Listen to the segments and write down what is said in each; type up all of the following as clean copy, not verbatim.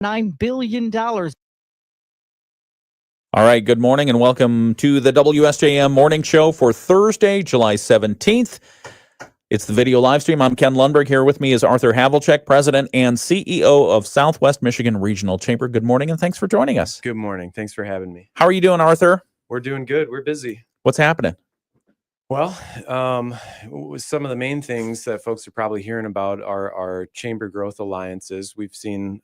$9 billion. All right, good morning and welcome to the WSJM Morning Show for Thursday, July 17th. It's the video live stream. I'm Ken Lundberg. Here with me is Arthur Havlicek, President and CEO of Southwest Michigan Regional Chamber. Good morning and thanks for joining us. Good morning. Thanks for having me. How are you doing, Arthur? We're doing good. We're busy. What's happening? Well, some of the main things that folks are probably hearing about are our chamber growth alliances. We've seen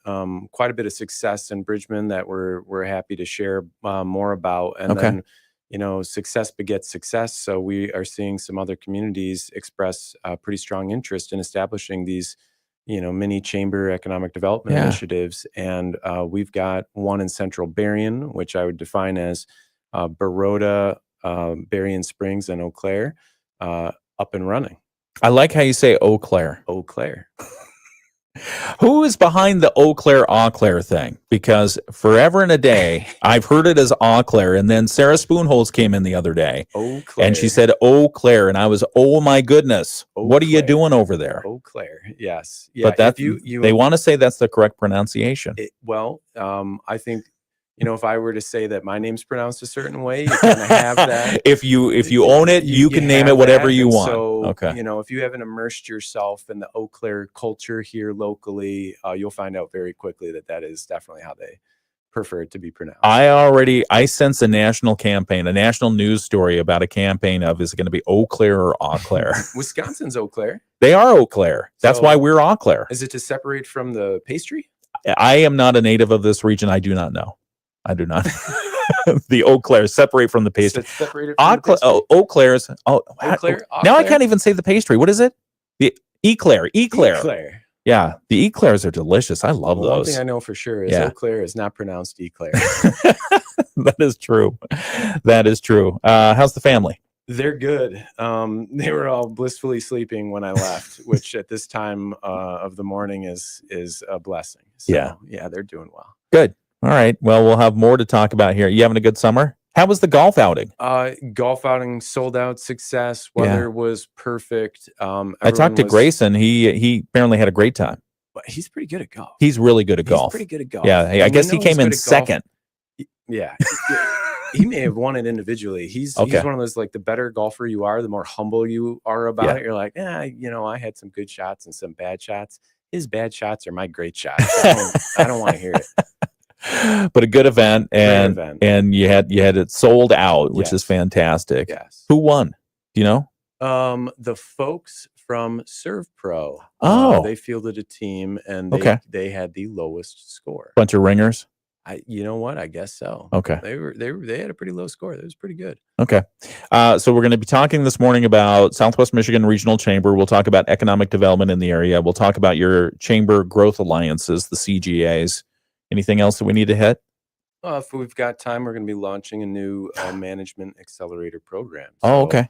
quite a bit of success in Bridgman that we're happy to share more about. And then, success begets success. So we are seeing some other communities express pretty strong interest in establishing these, mini chamber economic development initiatives. And we've got one in Central Berrien, which I would define as Baroda, Berrien Springs, and Eau Claire up and running. I like how you say Eau Claire. Eau Claire. Who is behind the Eau Claire thing? Because forever and a day, I've heard it as Eau Claire, and then Sarah Spoonholes came in the other day, Eau Claire. and she said Eau Claire, and I was, oh my goodness, what are you doing over there? Eau Claire, yes. Yeah, but that's, they want to say that's the correct pronunciation. I think, if I were to say that my name's pronounced a certain way, you kind of have that. if you own it, you can name it whatever you want. So, okay. If you haven't immersed yourself in the Eau Claire culture here locally, you'll find out very quickly that is definitely how they prefer it to be pronounced. I sense a national campaign, a national news story about a campaign of, is it going to be Eau Claire or Eau Claire? Wisconsin's Eau Claire. They are Eau Claire. That's why we're Eau Claire. Is it to separate from the pastry? I am not a native of this region. I do not know. I do not. The Eau Claire separate from the pastry. Eau Claire's. Eau Claire. Now I can't even say the pastry. What is it? The Eclair. Eclair. Yeah, the Eclairs are delicious. I love those. One thing I know for sure is Eau Claire is not pronounced Eclair. That is true. That is true. How's the family? They're good. They were all blissfully sleeping when I left, which at this time of the morning is a blessing. So, yeah, they're doing well. Good. All right. Well, we'll have more to talk about here. You having a good summer? How was the golf outing? Golf outing sold out, success. Weather was perfect. I talked to Grayson. He apparently had a great time. He's pretty good at golf. He's really good at golf. Pretty good at golf. Yeah, I guess he came in second. Yeah. He may have won it individually. He's one of those, like, the better golfer you are, the more humble you are about it. You're like, I had some good shots and some bad shots. His bad shots are my great shots. I don't want to hear it. But a good event, and you had it sold out, which is fantastic. Yes. Who won? Do you know? The folks from Serve Pro. They fielded a team, and they had the lowest score. Bunch of ringers. You know what? I guess so. Okay. They had a pretty low score. That was pretty good. Okay. So we're going to be talking this morning about Southwest Michigan Regional Chamber. We'll talk about economic development in the area. We'll talk about your chamber growth alliances, the CGAs. Anything else that we need to hit? If we've got time, we're going to be launching a new management accelerator program. So, okay.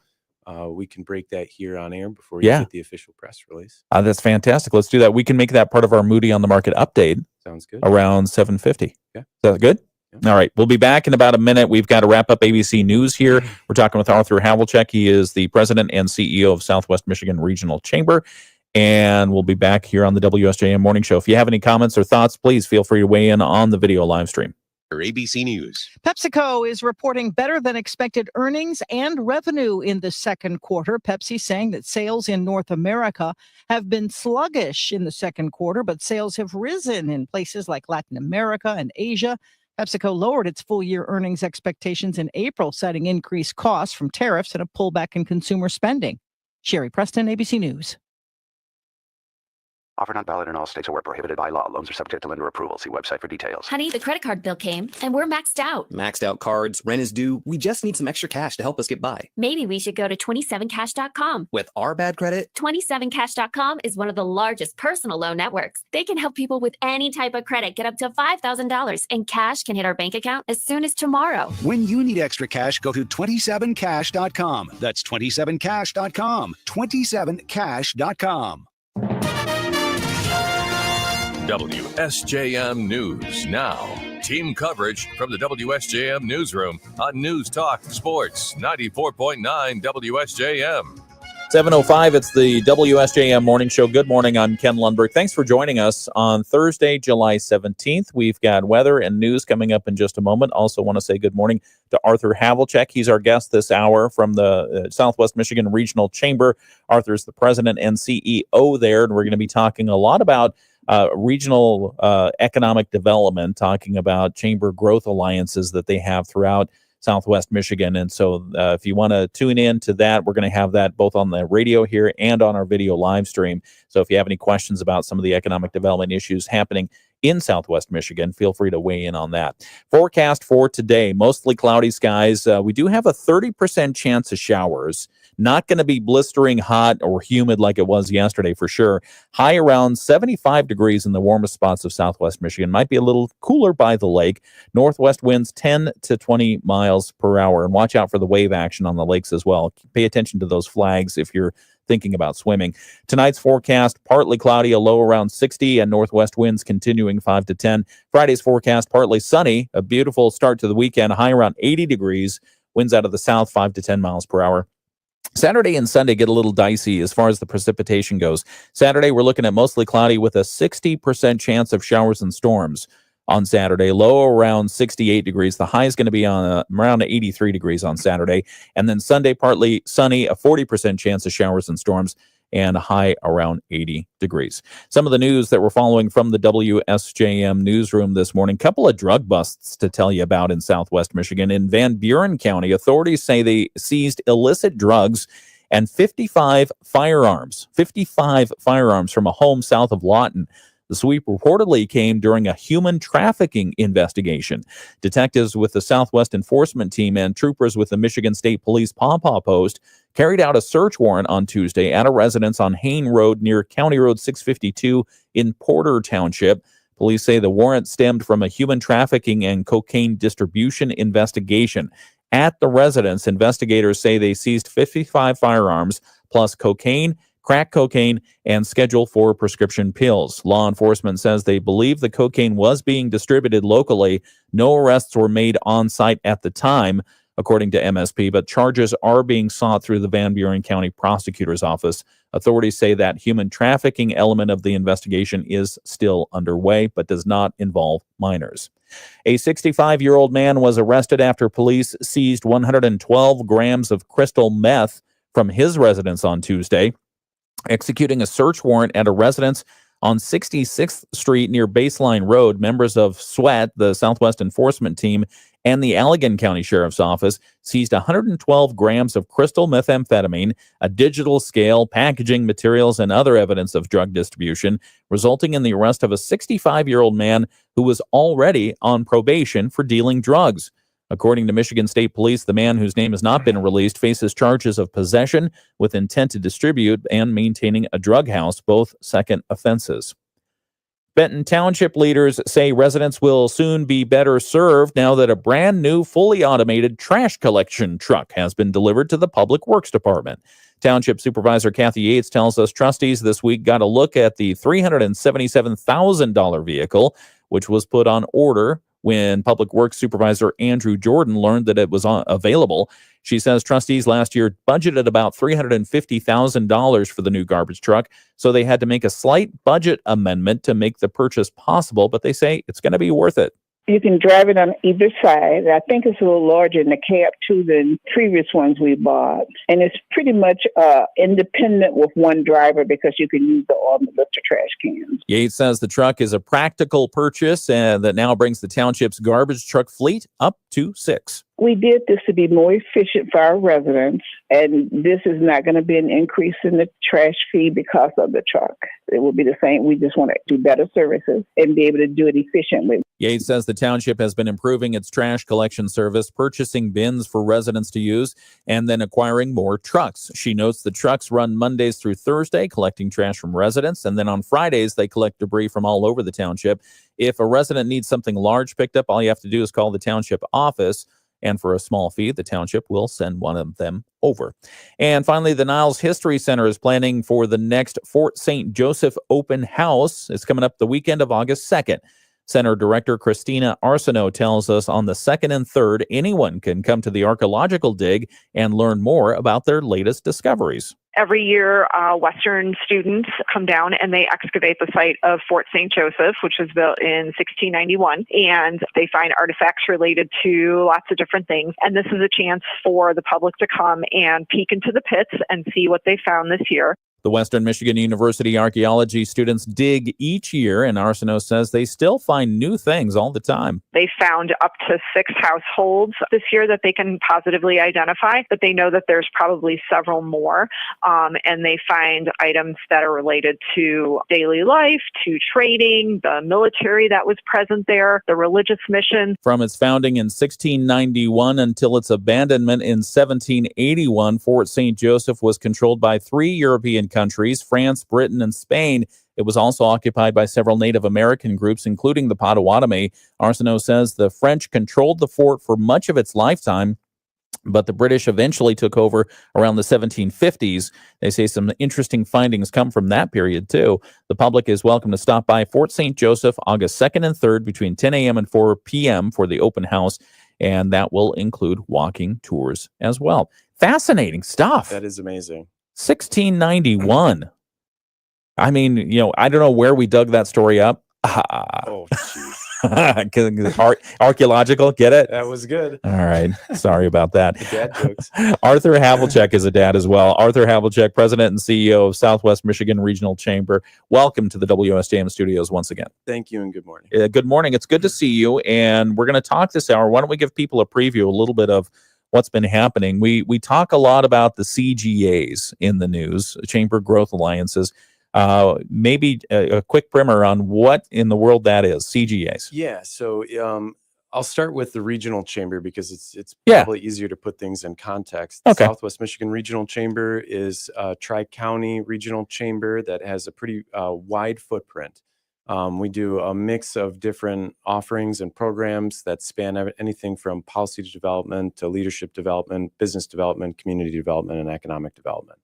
We can break that here on air before you get the official press release. That's fantastic. Let's do that. We can make that part of our Moody on the Market update. Sounds good. Around 7:50. Okay. Is that good? Yeah. All right. We'll be back in about a minute. We've got to wrap up ABC News here. We're talking with Arthur Havlicek. He is the president and CEO of Southwest Michigan Regional Chamber. And we'll be back here on the WSJM Morning Show. If you have any comments or thoughts, please feel free to weigh in on the video live stream. ABC News. PepsiCo is reporting better than expected earnings and revenue in the second quarter. Pepsi saying that sales in North America have been sluggish in the second quarter, but sales have risen in places like Latin America and Asia. PepsiCo lowered its full-year earnings expectations in April, citing increased costs from tariffs and a pullback in consumer spending. Sherry Preston, ABC News. Offer not valid in all states or where prohibited by law. Loans are subject to lender approval. See website for details. Honey, the credit card bill came, and we're maxed out. Maxed out cards, rent is due. We just need some extra cash to help us get by. Maybe we should go to 27cash.com. With our bad credit? 27cash.com is one of the largest personal loan networks. They can help people with any type of credit get up to $5,000, and cash can hit our bank account as soon as tomorrow. When you need extra cash, go to 27cash.com. That's 27cash.com. 27cash.com. WSJM News Now. Team coverage from the WSJM Newsroom on News Talk Sports 94.9 WSJM. 7:05, it's the WSJM Morning Show. Good morning, I'm Ken Lundberg. Thanks for joining us on Thursday, July 17th. We've got weather and news coming up in just a moment. Also want to say good morning to Arthur Havlicek. He's our guest this hour from the Southwest Michigan Regional Chamber. Arthur's the president and CEO there, and we're going to be talking a lot about regional economic development, talking about chamber growth alliances that they have throughout Southwest Michigan. And so if you want to tune in to that, we're going to have that both on the radio here and on our video live stream. So if you have any questions about some of the economic development issues happening in Southwest Michigan, feel free to weigh in on that. Forecast for today, mostly cloudy skies. We do have a 30% chance of showers. Not going to be blistering hot or humid like it was yesterday for sure. High around 75 degrees in the warmest spots of Southwest Michigan. Might be a little cooler by the lake. Northwest winds 10 to 20 miles per hour. And watch out for the wave action on the lakes as well. Pay attention to those flags if you're thinking about swimming. Tonight's forecast, partly cloudy, a low around 60, and northwest winds continuing 5 to 10. Friday's forecast, partly sunny, a beautiful start to the weekend, high around 80 degrees. Winds out of the south 5 to 10 miles per hour. Saturday and Sunday get a little dicey as far as the precipitation goes. Saturday, we're looking at mostly cloudy with a 60% chance of showers and storms on Saturday. Low around 68 degrees. The high is going to be on around 83 degrees on Saturday. And then Sunday, partly sunny, a 40% chance of showers and storms, and a high around 80 degrees. Some of the news that we're following from the WSJM newsroom this morning. Couple of drug busts to tell you about in Southwest Michigan. In Van Buren County, authorities say they seized illicit drugs and 55 firearms from a home south of Lawton. The sweep reportedly came during a human trafficking investigation. Detectives with the Southwest Enforcement Team and troopers with the Michigan State Police Pawpaw Post carried out a search warrant on Tuesday at a residence on Hain Road near County Road 652 in Porter Township. Police say the warrant stemmed from a human trafficking and cocaine distribution investigation. At the residence, investigators say they seized 55 firearms plus cocaine, crack cocaine, and Schedule 4 prescription pills. Law enforcement says they believe the cocaine was being distributed locally. No arrests were made on site at the time, according to MSP, but charges are being sought through the Van Buren County Prosecutor's Office. Authorities say that human trafficking element of the investigation is still underway, but does not involve minors. A 65-year-old man was arrested after police seized 112 grams of crystal meth from his residence on Tuesday, executing a search warrant at a residence on 66th Street near Baseline Road. Members of SWAT, the Southwest Enforcement Team, and the Allegan County Sheriff's Office seized 112 grams of crystal methamphetamine, a digital scale, packaging materials, and other evidence of drug distribution, resulting in the arrest of a 65-year-old man who was already on probation for dealing drugs. According to Michigan State Police, the man, whose name has not been released, faces charges of possession with intent to distribute and maintaining a drug house, both second offenses. Benton Township leaders say residents will soon be better served now that a brand new fully automated trash collection truck has been delivered to the Public Works Department. Township Supervisor Kathy Yates tells us trustees this week got a look at the $377,000 vehicle, which was put on order when Public Works Supervisor Andrew Jordan learned that it was available. She says trustees last year budgeted about $350,000 for the new garbage truck, so they had to make a slight budget amendment to make the purchase possible, but they say it's going to be worth it. You can drive it on either side. I think it's a little larger in the cab, too, than previous ones we bought. And it's pretty much independent with one driver because you can use the arm to lift the trash cans. Yates says the truck is a practical purchase that now brings the township's garbage truck fleet up to 6. We did this to be more efficient for our residents, and this is not going to be an increase in the trash fee because of the truck. It will be the same. We just want to do better services and be able to do it efficiently. Yates says the township has been improving its trash collection service, purchasing bins for residents to use, and then acquiring more trucks. She notes the trucks run Mondays through Thursday, collecting trash from residents, and then on Fridays, they collect debris from all over the township. If a resident needs something large picked up, all you have to do is call the township office, and for a small fee, the township will send one of them over. And finally, the Niles History Center is planning for the next Fort St. Joseph open house. It's coming up the weekend of August 2nd. Center Director Christina Arsenault tells us on the 2nd and 3rd, anyone can come to the archaeological dig and learn more about their latest discoveries. Every year, Western students come down and they excavate the site of Fort St. Joseph, which was built in 1691, and they find artifacts related to lots of different things. And this is a chance for the public to come and peek into the pits and see what they found this year. The Western Michigan University archaeology students dig each year, and Arsenault says they still find new things all the time. They found up to 6 households this year that they can positively identify, but they know that there's probably several more. And they find items that are related to daily life, to trading, the military that was present there, the religious mission. From its founding in 1691 until its abandonment in 1781, Fort St. Joseph was controlled by 3 European countries, France, Britain, and Spain. It was also occupied by several Native American groups, including the Potawatomi. Arsenault says the French controlled the fort for much of its lifetime, but the British eventually took over around the 1750s. They say some interesting findings come from that period, too. The public is welcome to stop by Fort St. Joseph August 2nd and 3rd between 10 a.m. and 4 p.m. for the open house, and that will include walking tours as well. Fascinating stuff. That is amazing. 1691. I mean, I don't know where we dug that story up. Oh, jeez. Archaeological, get it? That was good. All right. Sorry about that. Dad jokes. Arthur Havlicek is a dad as well. Arthur Havlicek, President and CEO of Southwest Michigan Regional Chamber. Welcome to the WSJM studios once again. Thank you and good morning. Good morning. It's good to see you. And we're going to talk this hour. Why don't we give people a preview, a little bit of what's been happening. We talk a lot about the CGAs in the news, Chamber Growth Alliances. Maybe a quick primer on what in the world that is, CGAs. Yeah, so I'll start with the regional chamber because it's probably easier to put things in context. The Southwest Michigan Regional Chamber is a tri-county regional chamber that has a pretty wide footprint. We do a mix of different offerings and programs that span anything from policy development to leadership development, business development, community development, and economic development.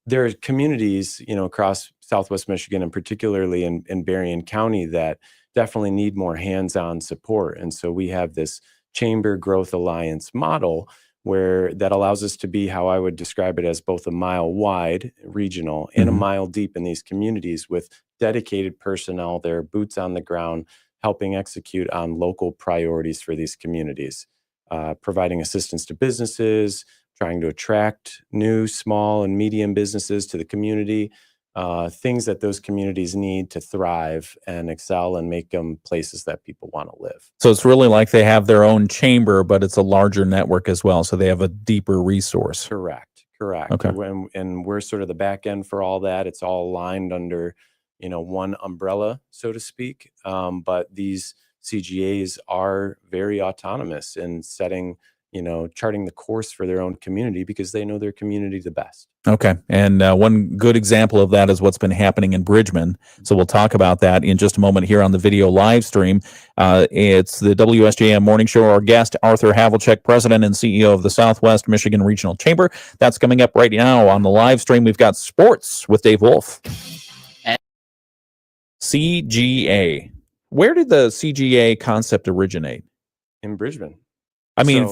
There are communities, across Southwest Michigan and particularly in Berrien County that definitely need more hands-on support. And so we have this Chamber Growth Alliance model that allows us to be, how I would describe it, as both a mile wide regional and a mile deep in these communities with dedicated personnel there, boots on the ground, helping execute on local priorities for these communities, providing assistance to businesses, trying to attract new small and medium businesses to the community, things that those communities need to thrive and excel and make them places that people want to live. So it's really like they have their own chamber, but it's a larger network as well. So they have a deeper resource. Correct. Okay. And we're sort of the back end for all that. It's all aligned under, one umbrella, so to speak. But these CGAs are very autonomous in setting, charting the course for their own community because they know their community the best. Okay. And one good example of that is what's been happening in Bridgman. So we'll talk about that in just a moment here on the video live stream. It's the WSJM Morning Show. Our guest, Arthur Havlicek, President and CEO of the Southwest Michigan Regional Chamber. That's coming up right now on the live stream. We've got sports with Dave Wolf. CGA. Where did the CGA concept originate? In Bridgman. I mean,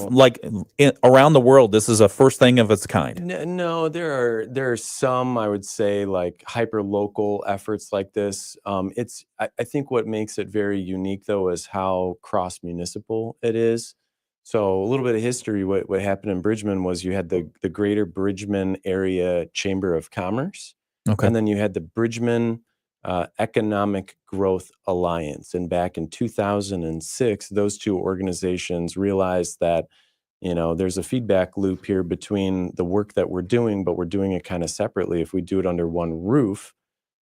around the world, this is a first thing of its kind. No, there are some, I would say, like hyper local efforts like this. I think what makes it very unique though is how cross municipal it is. So a little bit of history. What happened in Bridgman was you had the Greater Bridgman Area Chamber of Commerce, and then you had the Bridgman Economic Growth Alliance. And back in 2006, those two organizations realized that, there's a feedback loop here between the work that we're doing, but we're doing it kind of separately. If we do it under one roof,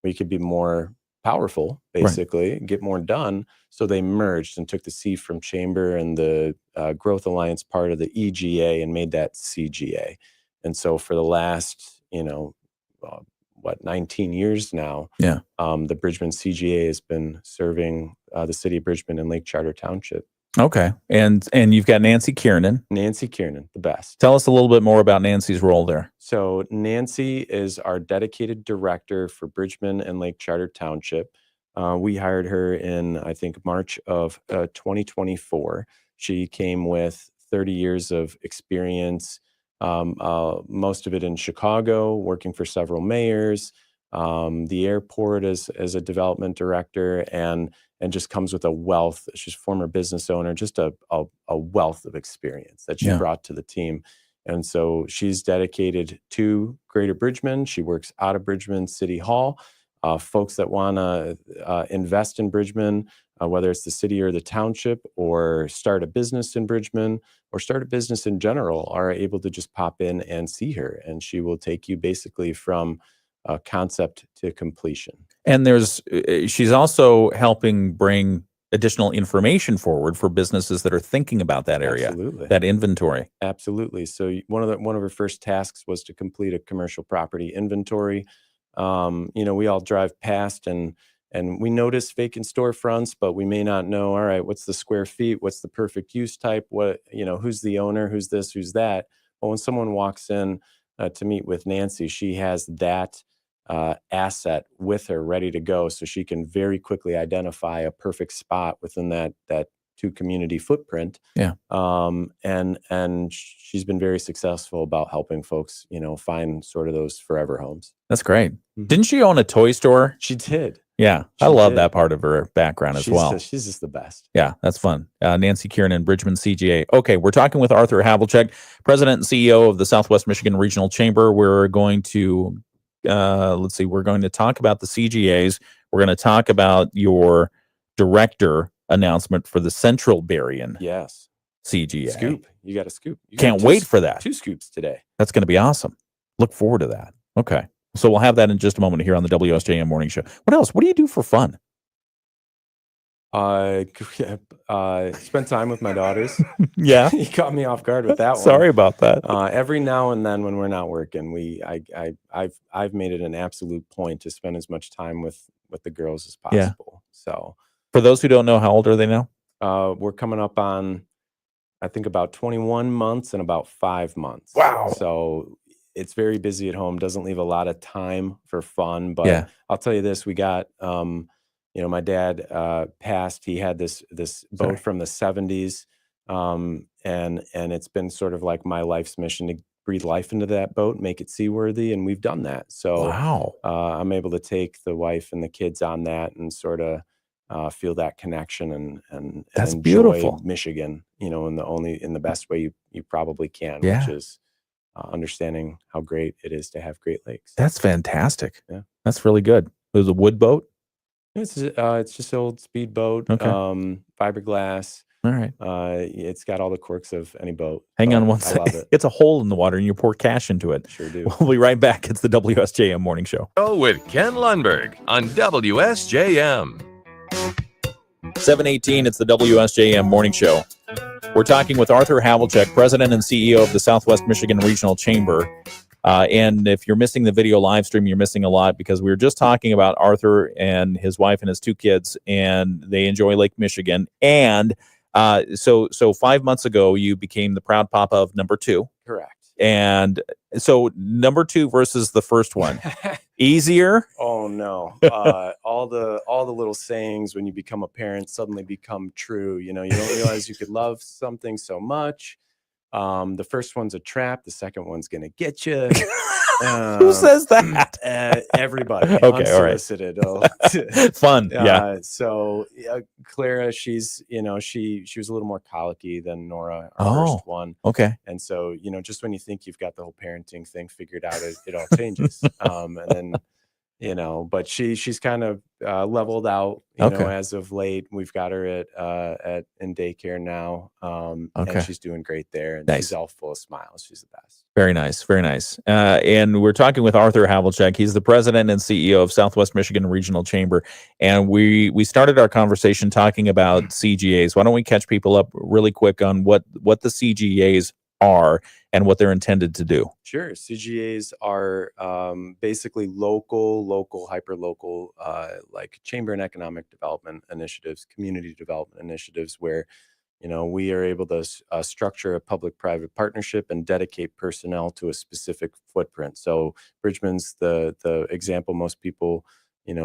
we could be more powerful, basically, get more done. So they merged and took the C from Chamber and the Growth Alliance part of the EGA and made that CGA. And so for the last, 19 years now, the Bridgman CGA has been serving the city of Bridgman and Lake Charter Township. Okay. And you've got Nancy Kiernan. Nancy Kiernan, the best. Tell us a little bit more about Nancy's role there. So Nancy is our dedicated director for Bridgman and Lake Charter Township. We hired her in, I think, March of 2024. She came with 30 years of experience most of it in Chicago, working for several mayors, the airport as a development director, and just comes with a wealth. She's a former business owner, just a wealth of experience that she Yeah. brought to the team. And so she's dedicated to Greater Bridgman. She works out of Bridgman City Hall. Folks that want to invest in Bridgman, whether it's the city or the township, or start a business in Bridgman, or start a business in general, are able to just pop in and see her. And she will take you basically from concept to completion. And she's also helping bring additional information forward for businesses that are thinking about that area, Absolutely. that inventory. Absolutely. So one of her first tasks was to complete a commercial property inventory. We all drive past and we notice vacant storefronts, but we may not know, all right, what's the square feet? What's the perfect use type? Who's the owner? Who's this? Who's that? But when someone walks in to meet with Nancy, she has that asset with her ready to go, so she can very quickly identify a perfect spot within that two community footprint. Yeah. And she's been very successful about helping folks, find sort of those forever homes. That's great. Mm-hmm. Didn't she own a toy store? She did. Yeah. I love that part of her background as well. She's just the best. Yeah, that's fun. Nancy Kiernan, Bridgman CGA. Okay, we're talking with Arthur Havlicek, President and CEO of the Southwest Michigan Regional Chamber. We're going to, we're going to talk about the CGAs. We're going to talk about your director announcement for the Central Berrien Yes. CGA. Scoop. You got a scoop. Can't wait for that. 2 scoops today. That's going to be awesome. Look forward to that. Okay. So we'll have that in just a moment here on the WSJM Morning Show. What else? What do you do for fun? Spend time with my daughters. Yeah. You caught me off guard with that one. Sorry about that. Every now and then when we're not working, I've made it an absolute point to spend as much time with the girls as possible. Yeah. So for those who don't know, how old are they now? We're coming up on, I think, about 21 months and about 5 months. Wow. So it's very busy at home. Doesn't leave a lot of time for fun. But Yeah. I'll tell you this: we got, my dad passed. He had this boat from the 70s, and it's been sort of like my life's mission to breathe life into that boat, make it seaworthy, and we've done that. So wow. I'm able to take the wife and the kids on that and sort of feel that connection and That's enjoy beautiful. Michigan, in the best way you probably can, Yeah. which is understanding how great it is to have Great Lakes. That's fantastic. Yeah. That's really good. It was a wood boat? It's just an old speedboat, Okay. fiberglass. All right. It's got all the quirks of any boat. Hang on one I love second. it. It's a hole in the water and you pour cash into it. Sure do. We'll be right back. It's the WSJM Morning Show. With Ken Lundberg on WSJM. 7:18, it's the WSJM Morning Show. We're talking with Arthur Havlicek, President and CEO of the Southwest Michigan Regional Chamber. And if you're missing the video live stream, you're missing a lot, because we were just talking about Arthur and his wife and his 2 kids, and they enjoy Lake Michigan. And so 5 months ago, you became the proud papa of number 2. Correct. And so number 2 versus the first one, easier? Oh no. All the little sayings when you become a parent suddenly become true. You don't realize you could love something so much. The first one's a trap. The second one's going to get you. Who says that? Everybody. Okay, all right. Unsolicited. Fun. Yeah. So Clara, she's, she was a little more colicky than Nora, our first one. Okay. And so, just when you think you've got the whole parenting thing figured out, it all changes. And then, but she's kind of leveled out, as of late. We've got her in daycare now. And she's doing great there. And nice. She's all full of smiles. She's the best. Very nice. Very nice. And we're talking with Arthur Havlicek. He's the president and CEO of Southwest Michigan Regional Chamber. And we started our conversation talking about CGAs. Why don't we catch people up really quick on what the CGAs are and what they're intended to do? Sure. CGAs are basically local, hyper-local, like chamber and economic development initiatives, community development initiatives, where we are able to structure a public-private partnership and dedicate personnel to a specific footprint. So Bridgman's the example most people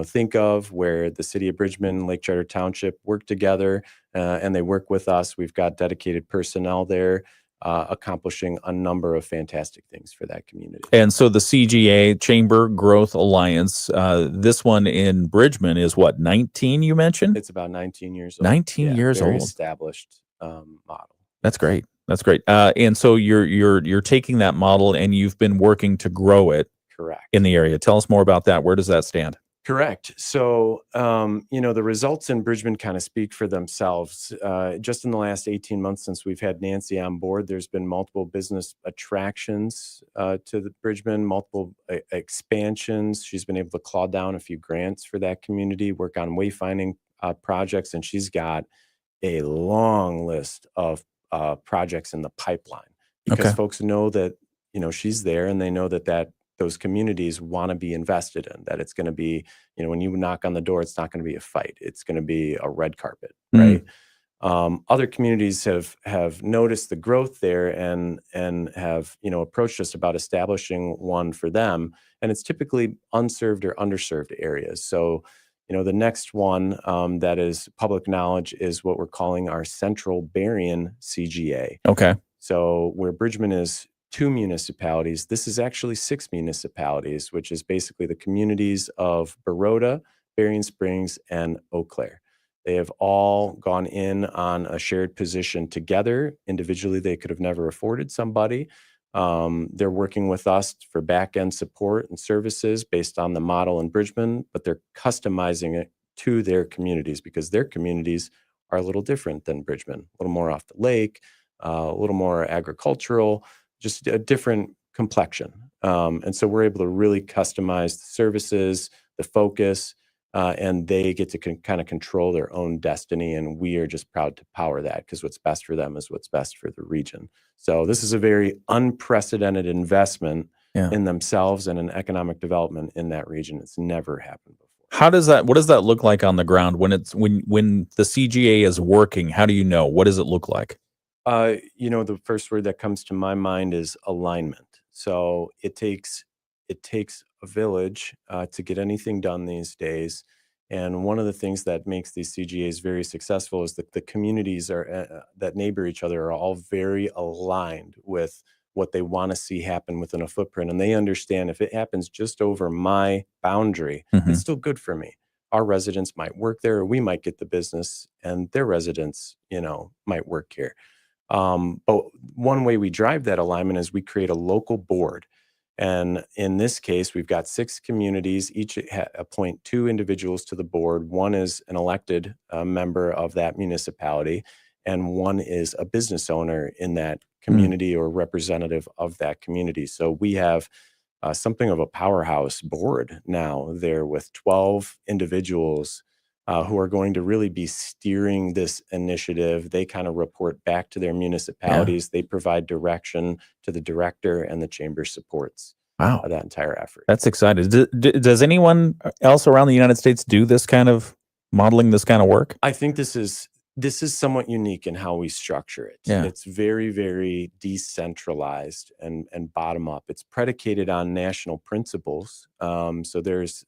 think of, where the city of Bridgman, Lake Charter Township work together and they work with us. We've got dedicated personnel there. accomplishing a number of fantastic things for that community. And so the CGA, Chamber Growth Alliance, this one in Bridgman is what, 19 you mentioned? It's about 19 years old. 19 years very old. Established model. That's great. That's great. And so you're taking that model and you've been working to grow it. Correct. In the area. Tell us more about that. Where does that stand? Correct. So, the results in Bridgman kind of speak for themselves. Just in the last 18 months since we've had Nancy on board, there's been multiple business attractions to the Bridgman, multiple expansions. She's been able to claw down a few grants for that community, work on wayfinding projects, and she's got a long list of projects in the pipeline because folks know that, she's there and they know that those communities want to be invested in, that it's going to be, when you knock on the door, it's not going to be a fight. It's going to be a red carpet, right? Other communities have noticed the growth there and have, approached us about establishing one for them. And it's typically unserved or underserved areas. So, the next one that is public knowledge is what we're calling our Central Berrien CGA. Okay. So where Bridgman is 2 municipalities, this is actually 6 municipalities, which is basically the communities of Baroda, Berrien Springs, and Eau Claire. They have all gone in on a shared position together. Individually, they could have never afforded somebody. They're working with us for back-end support and services based on the model in Bridgman, but they're customizing it to their communities because their communities are a little different than Bridgman, a little more off the lake, a little more agricultural, just a different complexion. And so we're able to really customize the services, the focus, and they get to kind of control their own destiny. And we are just proud to power that because what's best for them is what's best for the region. So this is a very unprecedented investment in themselves and in economic development in that region. It's never happened before. What does that look like on the ground when the CGA is working? How do you know? What does it look like? The first word that comes to my mind is alignment. So it takes a village to get anything done these days. And one of the things that makes these CGAs very successful is that the communities that neighbor each other are all very aligned with what they want to see happen within a footprint. And they understand if it happens just over my boundary, it's still good for me. Our residents might work there, or we might get the business, and their residents, might work here. But one way we drive that alignment is we create a local board. And in this case, we've got 6 communities, each appoint 2 individuals to the board. One is an elected member of that municipality, and one is a business owner in that community or representative of that community. So we have something of a powerhouse board now there with 12 individuals who are going to really be steering this initiative. They kind of report back to their municipalities. They provide direction to the director, and the chamber supports that entire effort. That's exciting. Does anyone else around the United States do this kind of modeling, this kind of work? I think this is somewhat unique in how we structure it. Yeah. It's very, very decentralized and bottom up. It's predicated on national principles. So there's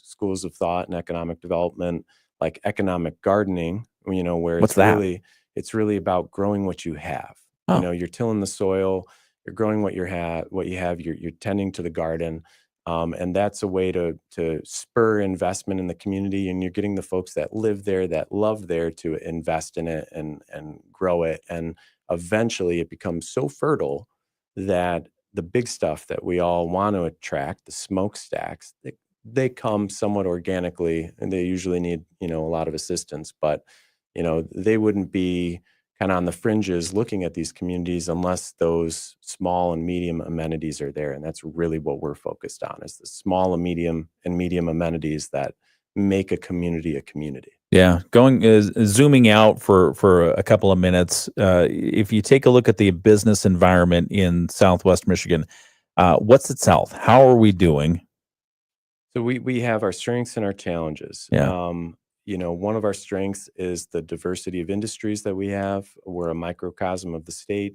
schools of thought and economic development, like economic gardening, where it's really about growing what you have. You're tilling the soil, you're growing what you have, you're tending to the garden. And that's a way to spur investment in the community, and you're getting the folks that live there, that love there, to invest in it and grow it. And eventually it becomes so fertile that the big stuff that we all want to attract, the smokestacks, they come somewhat organically, and they usually need, a lot of assistance, but, they wouldn't be kind of on the fringes looking at these communities unless those small and medium amenities are there. And that's really what we're focused on, is the small and medium amenities that make a community a community. Yeah. Zooming out for a couple of minutes. If you take a look at the business environment in Southwest Michigan, what's its health? How are we doing? So we have our strengths and our challenges. Yeah. One of our strengths is the diversity of industries that we have. We're a microcosm of the state.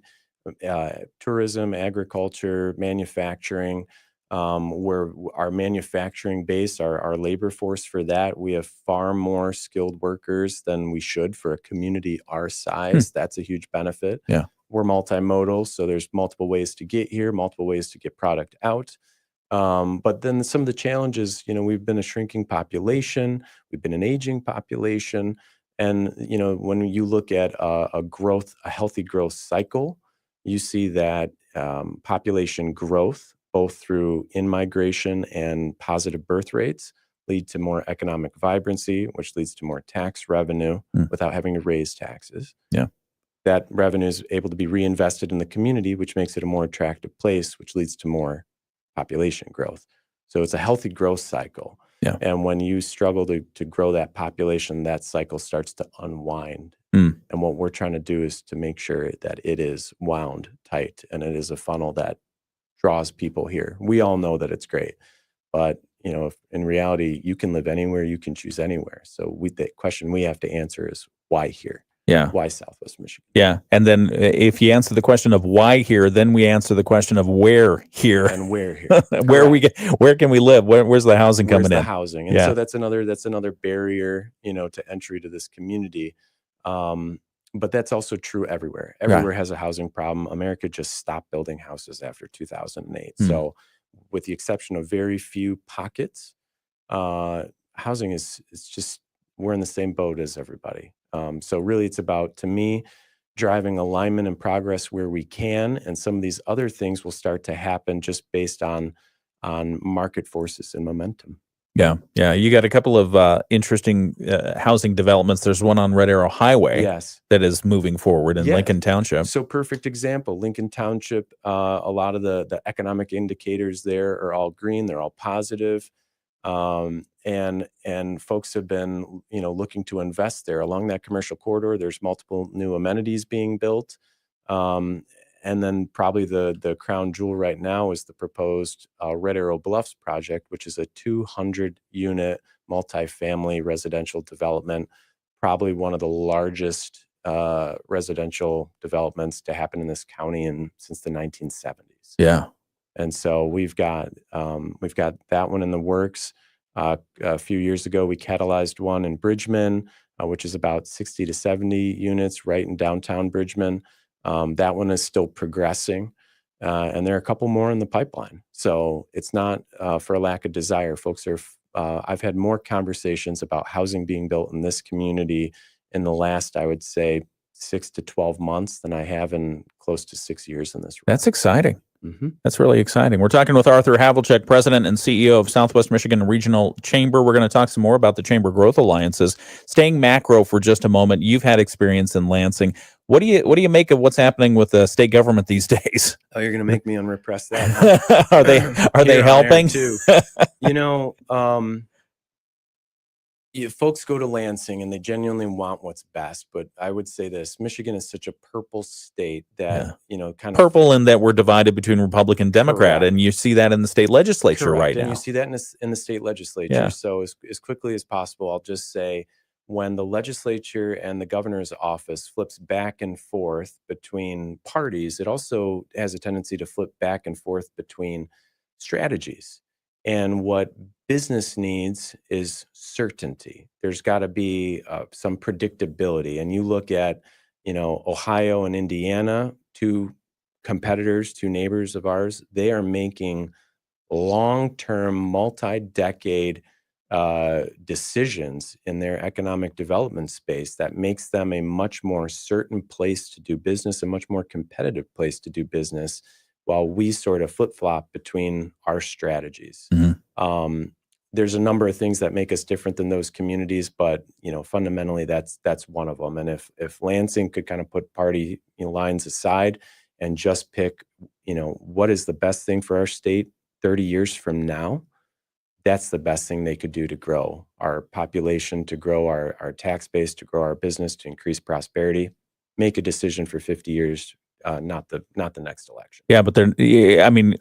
Tourism, agriculture, manufacturing. Where our manufacturing base, our labor force for that, we have far more skilled workers than we should for a community our size. That's a huge benefit. Yeah. we're multimodal, so there's multiple ways to get here, multiple ways to get product out. But then some of the challenges, we've been a shrinking population, we've been an aging population, and when you look at a healthy growth cycle, you see that population growth, both through in-migration and positive birth rates, lead to more economic vibrancy, which leads to more tax revenue without having to raise taxes. Yeah. That revenue is able to be reinvested in the community, which makes it a more attractive place, which leads to more population growth. So it's a healthy growth cycle. Yeah. And when you struggle to grow that population, that cycle starts to unwind. And what we're trying to do is to make sure that it is wound tight and it is a funnel that draws people here. We all know that it's great, but if in reality, you can live anywhere, you can choose anywhere. So the question we have to answer is why here? Yeah. Why Southwest Michigan? Yeah. And then if you answer the question of why here, then we answer the question of where here. And where here? Where can we live? Where's the housing coming in? Housing. And so that's another barrier, to entry to this community. But that's also true everywhere. Everywhere has a housing problem. America just stopped building houses after 2008. So with the exception of very few pockets, housing is just, we're in the same boat as everybody. So really it's about, to me, driving alignment and progress where we can. And some of these other things will start to happen just based on market forces and momentum. Yeah. Yeah. You got a couple of interesting housing developments. There's one on Red Arrow Highway that is moving forward in Lincoln Township. So perfect example, Lincoln Township, a lot of the economic indicators there are all green. They're all positive. And folks have been, looking to invest there along that commercial corridor. There's multiple new amenities being built. And then probably the crown jewel right now is the proposed Red Arrow Bluffs project, which is a 200-unit multifamily residential development, probably one of the largest residential developments to happen in this county since the 1970s. Yeah. And so we've got that one in the works. A few years ago, we catalyzed one in Bridgman, which is about 60 to 70 units right in downtown Bridgman. That one is still progressing, and there are a couple more in the pipeline. So it's not for a lack of desire. Folks are. I've had more conversations about housing being built in this community in the last, I would say, 6 to 12 months than I have in close to 6 years in this role. That's exciting. That's really exciting. We're talking with Arthur Havlicek, President and CEO of Southwest Michigan Regional Chamber. We're going to talk some more about the Chamber Growth Alliances. Staying macro for just a moment, you've had experience in Lansing. What do you make of what's happening with the state government these days? Oh, you're going to make me unrepress that. Huh? Are they helping? Too. Folks go to Lansing and they genuinely want what's best. But I would say this: Michigan is such a purple state that kind of purple in that we're divided between Republican and Democrat, and you see that in the state legislature right now. And you see that in the state legislature. Yeah. So as quickly as possible, I'll just say, when the legislature and the governor's office flips back and forth between parties, it also has a tendency to flip back and forth between strategies. And what business needs is certainty. There's got to be some predictability. And you look at, Ohio and Indiana, two competitors, two neighbors of ours, they are making long-term, multi-decade decisions in their economic development space that makes them a much more certain place to do business, a much more competitive place to do business, while we sort of flip-flop between our strategies. There's a number of things that make us different than those communities, but fundamentally that's one of them. And if Lansing could kind of put party lines aside and just pick what is the best thing for our state 30 years from now, that's the best thing they could do to grow our population, to grow our tax base, to grow our business, to increase prosperity. Make a decision for 50 years. Not the next election. Yeah, but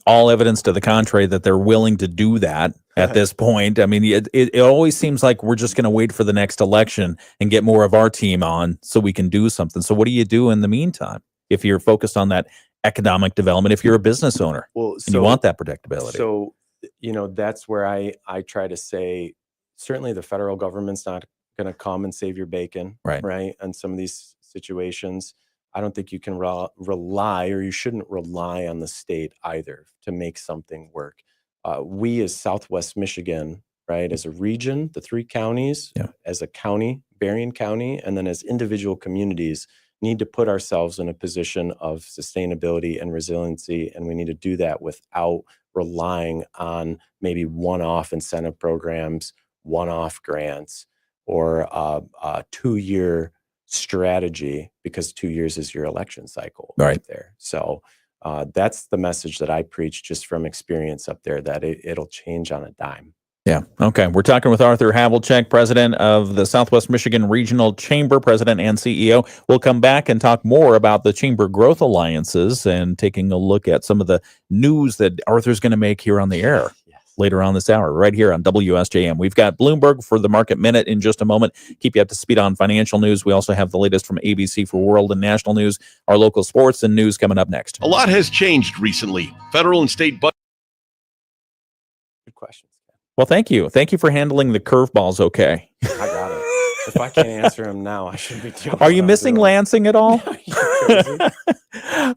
all evidence to the contrary that they're willing to do that at this point. I mean, it always seems like we're just going to wait for the next election and get more of our team on so we can do something. So what do you do in the meantime if you're focused on that economic development, if you're a business owner and you want that predictability? So, that's where I try to say, certainly the federal government's not going to come and save your bacon, right? And some of these situations. I don't think you can rely, or you shouldn't rely on the state either to make something work. We as Southwest Michigan, right, as a region, the 3 counties, as a county, Berrien County, and then as individual communities, need to put ourselves in a position of sustainability and resiliency, and we need to do that without relying on maybe one-off incentive programs, one-off grants, or a 2-year strategy, because 2 years is your election cycle Right there. So that's the message that I preach just from experience up there, that it'll change on a dime. Yeah. Okay. We're talking with Arthur Havlicek, president of the Southwest Michigan Regional Chamber, president and CEO. We'll come back and talk more about the Chamber Growth Alliances and taking a look at some of the news that Arthur's going to make here on the air later on this hour, right here on WSJM. We've got Bloomberg for the Market Minute in just a moment. Keep you up to speed on financial news. We also have the latest from ABC for world and national news, our local sports and news coming up next. A lot has changed recently. Federal and state budget. Good questions. Well, thank you. Thank you for handling the curveballs okay. I got it. If I can't answer them now, I should be doing. Are you missing Lansing at all?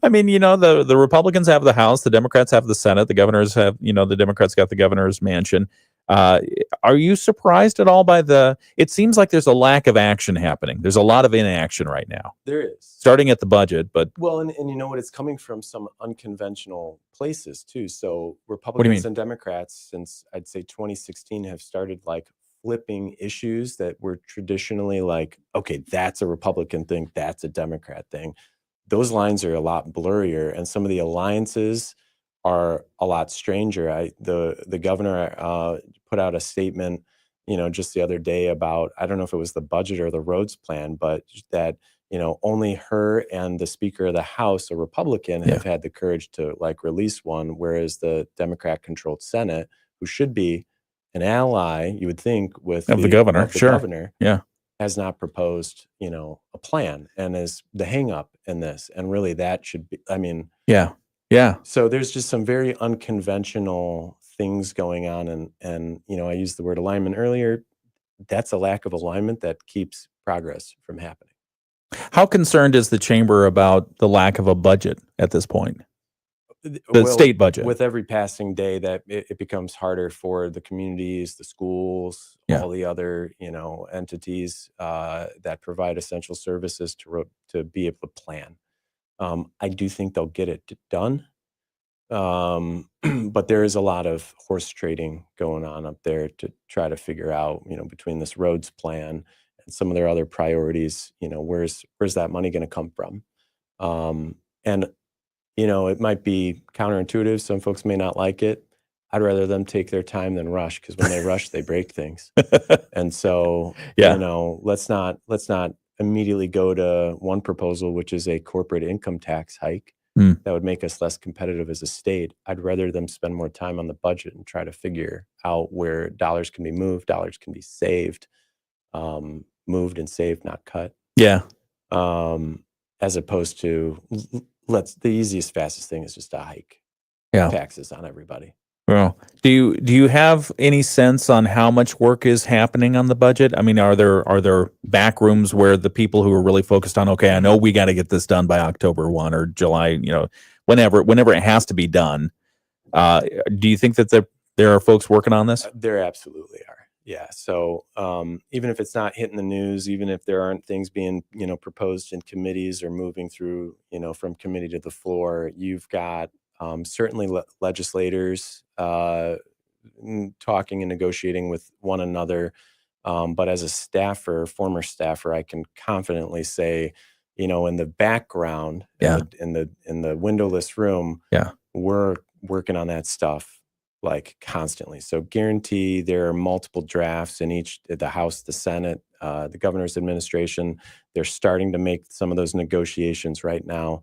I mean, the Republicans have the House, the Democrats have the Senate, the governors have, the Democrats got the governor's mansion. Are you surprised at all by it seems like there's a lack of action happening. There's a lot of inaction right now. There is. Starting at the budget, but. Well, and you know what? It's coming from some unconventional places too. So Republicans and Democrats, since I'd say 2016, have started like flipping issues that were traditionally like, okay, that's a Republican thing, that's a Democrat thing. Those lines are a lot blurrier, and some of the alliances are a lot stranger. The governor put out a statement, just the other day about, I don't know if it was the budget or the roads plan, but that, only her and the Speaker of the House, a Republican, have had the courage to like release one, whereas the Democrat-controlled Senate, who should be an ally, you would think, with the governor, governor, has not proposed, a plan, and is the hang up in this. And really that should be, Yeah. So there's just some very unconventional things going on. And I used the word alignment earlier. That's a lack of alignment that keeps progress from happening. How concerned is the chamber about the lack of a budget at this point? The state budget. With every passing day, that it becomes harder for the communities, the schools, all the other, entities that provide essential services to be able to plan. I do think they'll get it done. But there is a lot of horse trading going on up there to try to figure out, between this roads plan and some of their other priorities, where's that money going to come from? And, it might be counterintuitive. Some folks may not like it. I'd rather them take their time than rush, because when they rush, they break things. And so, let's not immediately go to one proposal, which is a corporate income tax hike that would make us less competitive as a state. I'd rather them spend more time on the budget and try to figure out where dollars can be moved, dollars can be saved, moved and saved, not cut. Yeah. As opposed to the easiest, fastest thing is just to hike taxes on everybody. Well, do you have any sense on how much work is happening on the budget? I mean, are there back rooms where the people who are really focused on, okay, I know we got to get this done by October 1 or July, whenever it has to be done. Do you think that there are folks working on this? There absolutely are. Yeah. So even if it's not hitting the news, even if there aren't things being, proposed in committees or moving through, from committee to the floor, you've got certainly legislators talking and negotiating with one another. But as a former staffer, I can confidently say, in the background, in the windowless room, we're working on that stuff like constantly. So guarantee there are multiple drafts in the House, the Senate, the governor's administration. They're starting to make some of those negotiations right now.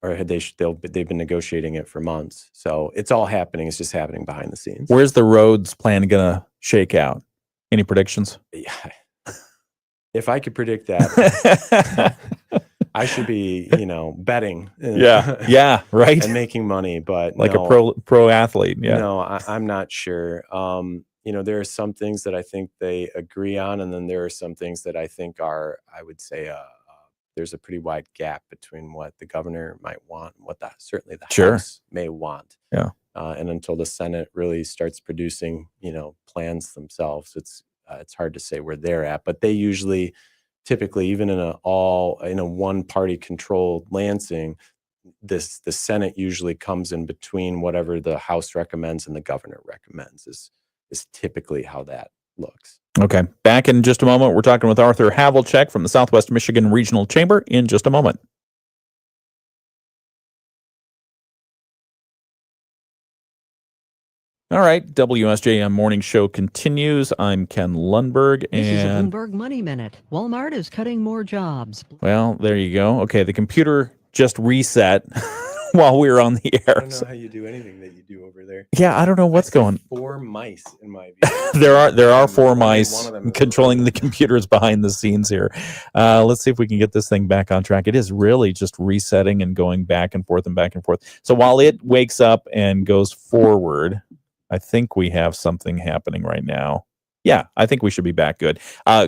Or they've been negotiating it for months. So it's all happening. It's just happening behind the scenes. Where's the roads plan going to shake out? Any predictions? Yeah. If I could predict that, I should be, betting. Yeah, right. And making money, but like a pro athlete. Yeah. No, I'm not sure. There are some things that I think they agree on, and then there are some things that I think are, I would say, there's a pretty wide gap between what the governor might want and what certainly the Sure. House may want. Yeah. And until the Senate really starts producing, plans themselves, it's hard to say where they're at. But they usually, typically, even in a one party controlled Lansing, the Senate usually comes in between whatever the House recommends and the governor recommends is typically how that looks. Okay. Back in just a moment. We're talking with Arthur Havlicek from the Southwest Michigan Regional Chamber in just a moment. All right, WSJM Morning Show continues. I'm Ken Lundberg. This is a Bloomberg Money Minute. Walmart is cutting more jobs. Well, there you go. Okay, the computer just reset while we were on the air. I don't know how you do anything that you do over there. Yeah, I don't know what's going on. 4 mice in my view. There are 4 mice controlling the computers behind the scenes here. Let's see if we can get this thing back on track. It is really just resetting and going back and forth and back and forth. So while it wakes up and goes forward, I think we have something happening right now. Yeah, I think we should be back good.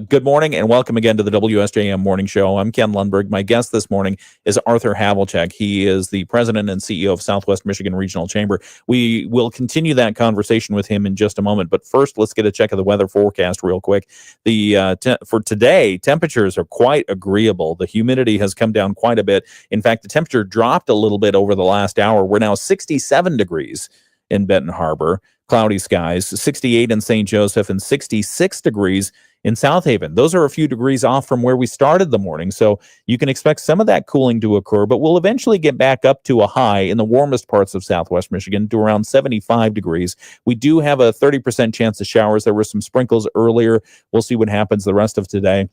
Good morning and welcome again to the WSJM Morning Show. I'm Ken Lundberg. My guest this morning is Arthur Havlicek. He is the president and CEO of Southwest Michigan Regional Chamber. We will continue that conversation with him in just a moment. But first, let's get a check of the weather forecast real quick. For today, temperatures are quite agreeable. The humidity has come down quite a bit. In fact, the temperature dropped a little bit over the last hour. We're now 67 degrees in Benton Harbor. Cloudy skies, 68 in St. Joseph and 66 degrees in South Haven. Those are a few degrees off from where we started the morning, so you can expect some of that cooling to occur, but we'll eventually get back up to a high in the warmest parts of Southwest Michigan to around 75 degrees. We do have a 30% chance of showers. There were some sprinkles earlier. We'll see what happens the rest of today.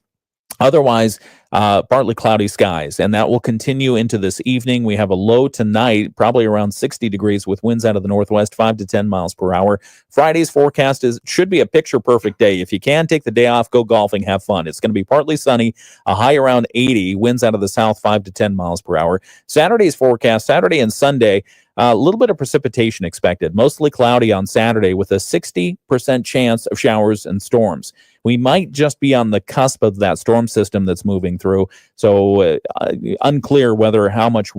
Otherwise, partly cloudy skies, and that will continue into this evening. We have a low tonight, probably around 60 degrees with winds out of the northwest, 5 to 10 miles per hour. Friday's forecast should be a picture-perfect day. If you can, take the day off, go golfing, have fun. It's going to be partly sunny, a high around 80, winds out of the south, 5 to 10 miles per hour. Saturday's forecast, Saturday and Sunday, a little bit of precipitation expected, mostly cloudy on Saturday with a 60% chance of showers and storms. We might just be on the cusp of that storm system that's moving through, so unclear whether how much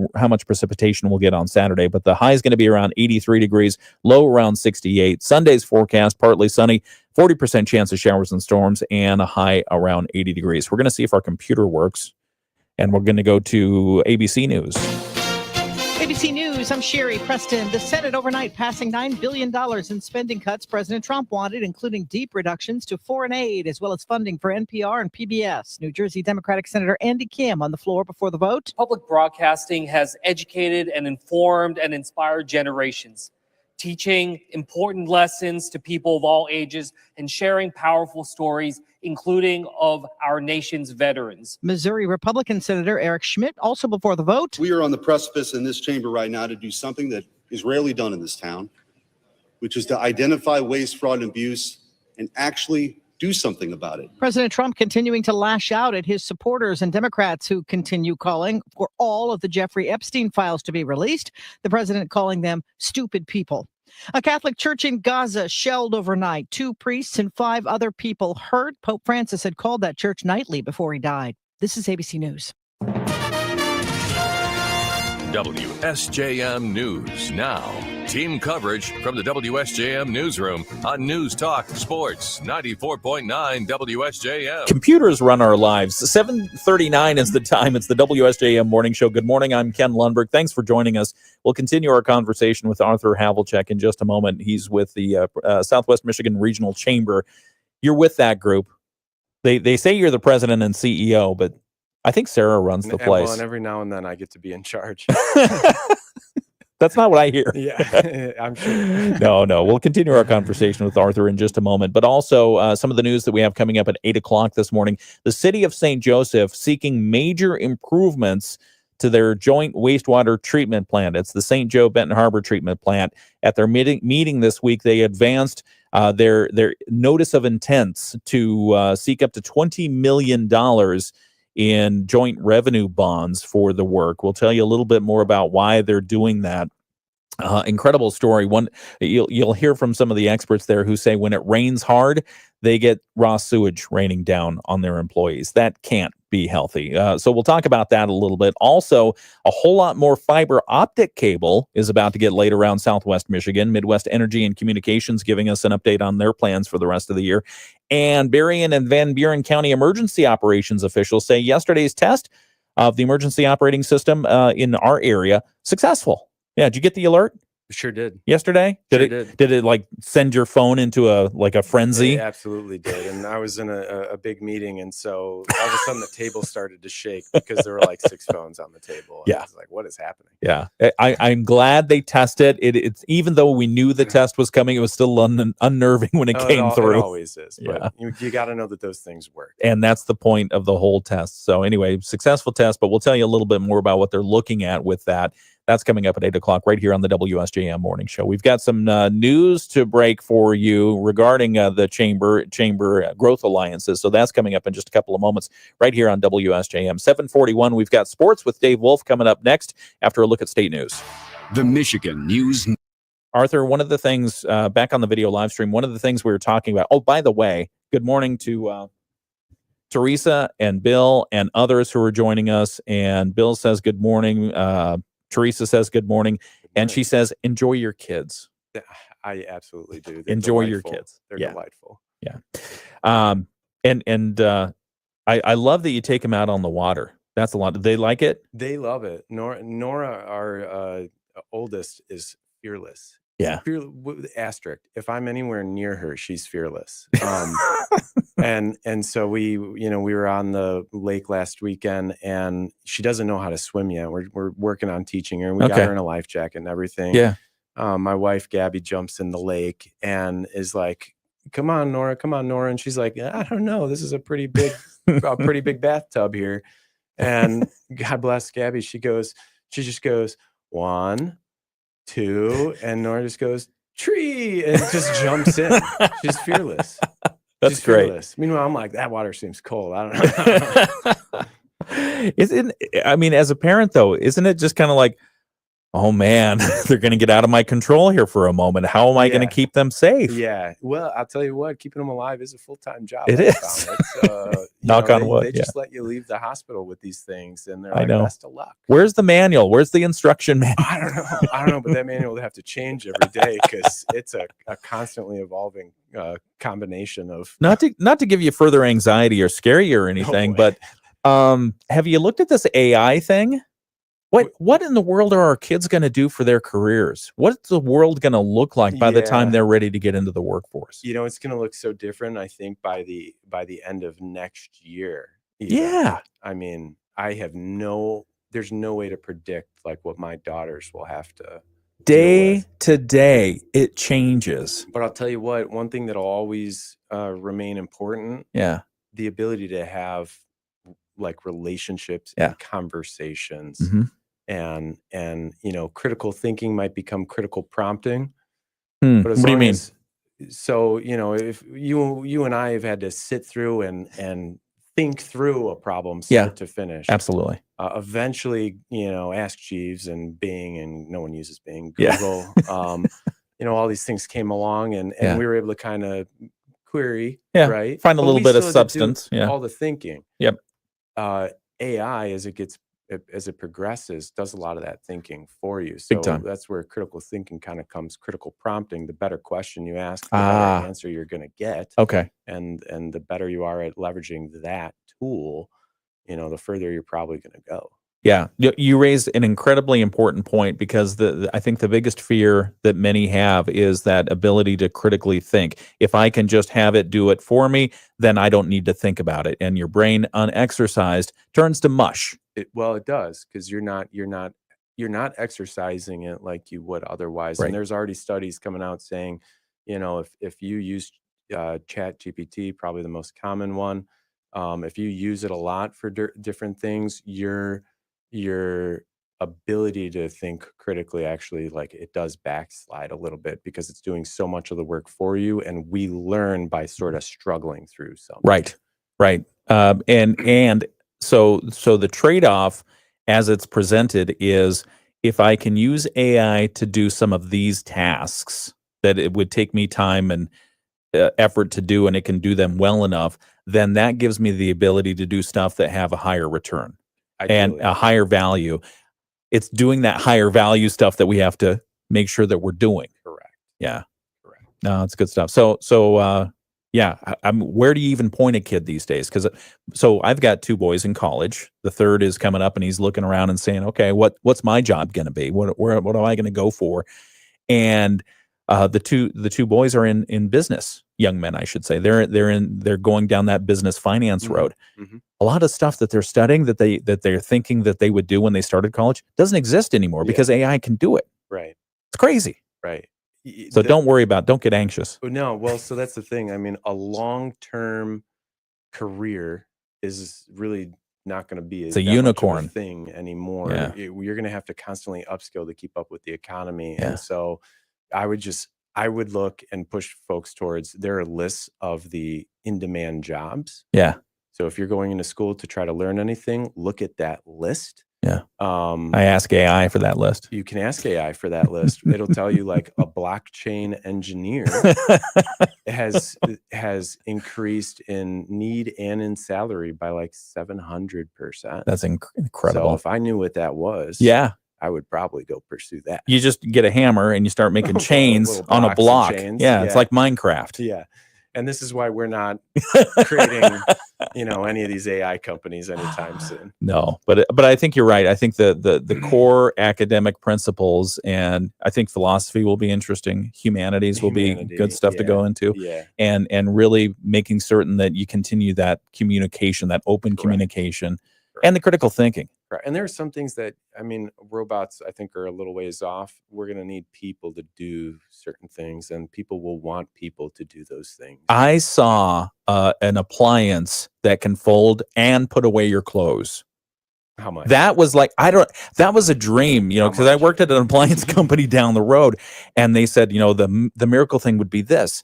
precipitation we'll get on Saturday, but the high is going to be around 83 degrees, low around 68. Sunday's forecast, partly sunny, 40% chance of showers and storms, and a high around 80 degrees. We're going to see if our computer works, and we're going to go to ABC News. ABC News, I'm Sherry Preston. The Senate overnight passing $9 billion in spending cuts President Trump wanted, including deep reductions to foreign aid, as well as funding for NPR and PBS. New Jersey Democratic Senator Andy Kim on the floor before the vote. Public broadcasting has educated and informed and inspired generations, teaching important lessons to people of all ages and sharing powerful stories, including of our nation's veterans. Missouri Republican Senator Eric Schmidt also before the vote. We are on the precipice in this chamber right now to do something that is rarely done in this town, which is to identify waste, fraud, and abuse and actually do something about it. President Trump continuing to lash out at his supporters and Democrats who continue calling for all of the Jeffrey Epstein files to be released. The president calling them stupid people. A Catholic church in Gaza shelled overnight. 2 priests and 5 other people hurt. Pope Francis had called that church nightly before he died. This is ABC News. WSJM News Now. Team coverage from the WSJM Newsroom on News Talk Sports 94.9 WSJM. Computers run our lives. 7:39 is the time. It's the WSJM Morning Show. Good morning. I'm Ken Lundberg. Thanks for joining us. We'll continue our conversation with Arthur Havlicek in just a moment. He's with the Southwest Michigan Regional Chamber. You're with that group. They say you're the president and CEO, but I think Sarah runs the place. Well, and every now and then I get to be in charge. That's not what I hear. Yeah, I'm sure. No. We'll continue our conversation with Arthur in just a moment. But also some of the news that we have coming up at 8 o'clock this morning. The city of St. Joseph seeking major improvements to their joint wastewater treatment plant. It's the St. Joe Benton Harbor treatment plant. At their meeting this week, they advanced their notice of intents to seek up to $20 million in joint revenue bonds for the work. We'll tell you a little bit more about why they're doing that Incredible story. One, you'll hear from some of the experts there who say when it rains hard, they get raw sewage raining down on their employees. That can't be healthy. So we'll talk about that a little bit. Also, a whole lot more fiber optic cable is about to get laid around Southwest Michigan. Midwest Energy and Communications giving us an update on their plans for the rest of the year. And Berrien and Van Buren County emergency operations officials say yesterday's test of the emergency operating system in our area successful. Yeah, did you get the alert? Sure did. Yesterday? Did it like send your phone into a frenzy? It absolutely did. And I was in a big meeting, and so all of a sudden the table started to shake because there were like 6 phones on the table. Yeah. I was like, what is happening? Yeah. I'm glad they tested it. It's even though we knew the test was coming, it was still unnerving when it came through. It always is. But you got to know that those things work. And that's the point of the whole test. So anyway, successful test, but we'll tell you a little bit more about what they're looking at with that. That's coming up at 8 o'clock right here on the WSJM Morning Show. We've got some news to break for you regarding the Chamber Growth Alliances. So that's coming up in just a couple of moments right here on WSJM. 741, we've got sports with Dave Wolf coming up next after a look at state news. The Michigan News. Arthur, one of the things, back on the video live stream, one of the things we were talking about, oh, by the way, good morning to Teresa and Bill and others who are joining us. And Bill says good morning. Teresa says good morning, and she says, enjoy your kids. I absolutely do. They're enjoy delightful. Your kids. They're delightful. Yeah. I love that you take them out on the water. That's a lot. Do they like it? They love it. Nora, our oldest, is fearless. Yeah. Asterisk. If I'm anywhere near her, she's fearless. And so we were on the lake last weekend, and she doesn't know how to swim yet. We're working on teaching her, and we got her in a life jacket and everything. Yeah. My wife Gabby jumps in the lake and is like, come on, Nora. And she's like, I don't know. This is a pretty big bathtub here. And God bless Gabby. She just goes 1, 2, and Nora just goes tree and just jumps in. She's fearless. That's great. Fearless. Meanwhile, I'm like, that water seems cold. I don't know. I mean, as a parent though, isn't it just kind of like, oh man, they're going to get out of my control here for a moment. How am I going to keep them safe? Yeah. Well, I'll tell you what, keeping them alive is a full-time job. It is. Knock on wood. They just let you leave the hospital with these things, and they're I like, know. best of luck. Where's the manual? Where's the instruction manual? I don't know, but that manual will have to change every day because it's a constantly evolving combination of. Not to give you further anxiety or scare you or anything, but have you looked at this AI thing? What in the world are our kids going to do for their careers? What's the world going to look like by the time they're ready to get into the workforce? It's going to look so different, I think, by the end of next year. Yeah. I mean, there's no way to predict like what my daughters will have to day to day. It changes. But I'll tell you what, one thing that'll always remain important. Yeah. The ability to have like relationships and conversations. Mm-hmm. And critical thinking might become critical prompting. But what do you mean? So, if you and I have had to sit through and think through a problem start to finish. Absolutely. Eventually, Ask Jeeves and Bing, and no one uses Bing, Google, all these things came along, and we were able to kind of query, right? Find a little bit of substance. All the thinking. Yep. AI, as it progresses, does a lot of that thinking for you. So that's where critical thinking kind of comes. Critical prompting: the better question you ask, the better answer you're going to get. Okay. And the better you are at leveraging that tool, the further you're probably going to go. Yeah, you raised an incredibly important point, because I think the biggest fear that many have is that ability to critically think. If I can just have it do it for me, then I don't need to think about it. And your brain, unexercised, turns to mush. It does, because you're not exercising it like you would otherwise. Right. And there's already studies coming out saying, if you use Chat GPT, probably the most common one, if you use it a lot for different things, your ability to think critically actually, like, it does backslide a little bit, because it's doing so much of the work for you, and we learn by sort of struggling through something. Right. And so the trade-off as it's presented is if I can use AI to do some of these tasks that it would take me time and effort to do, and it can do them well enough, then that gives me the ability to do stuff that have a higher return and a higher value. It's doing that higher value stuff that we have to make sure that we're doing. Correct. Yeah. Correct. No, it's good stuff. Yeah, where do you even point a kid these days? Because so I've got 2 boys in college. The third is coming up, and he's looking around and saying, "Okay, what's my job going to be? What am I going to go for?" And the two boys are in business, young men, I should say. They're going down that business finance road. Mm-hmm. A lot of stuff that they're studying that they're thinking that they would do when they started college doesn't exist anymore because AI can do it. Right. It's crazy. Right. So don't get anxious. No, well, so that's the thing. I mean, a long-term career is really not going to be It's a that much of unicorn thing anymore. Yeah. You're going to have to constantly upskill to keep up with the economy. Yeah. And so I would look and push folks towards, there are lists of the in-demand jobs. Yeah. So if you're going into school to try to learn anything, look at that list. Yeah. I ask AI for that list. You can ask AI for that list. It'll tell you like a blockchain engineer has increased in need and in salary by like 700%. That's incredible. So if I knew what that was, yeah, I would probably go pursue that. You just get a hammer and you start making chains on a block. Yeah, it's like Minecraft. Yeah. And this is why we're not creating, any of these AI companies anytime soon. No, but I think you're right. I think the core academic principles, and I think philosophy will be interesting. Humanities will be good stuff to go into. Yeah. And really making certain that you continue that communication, that open communication, and the critical thinking. And there are some things that, robots, I think, are a little ways off. We're going to need people to do certain things, and people will want people to do those things. I saw an appliance that can fold and put away your clothes. How much? That was like, that was a dream, because I worked at an appliance company down the road, and they said, the miracle thing would be this.